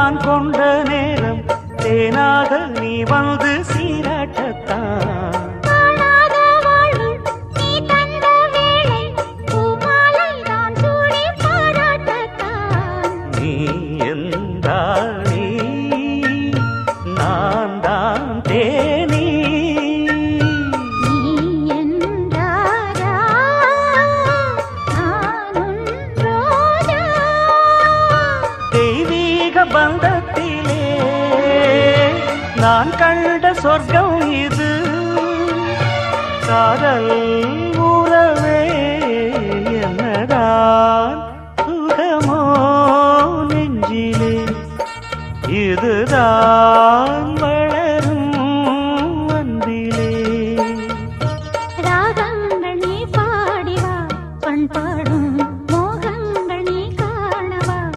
நான் கொண்ட நேரம் தேனாக நீ வந்து சீராட்டத்தான் நீ என்றாணி நான் தான் தேனி தெய்வீக பந்தத்திலே நான் கண்ட சொர்க்கம் இது காதல்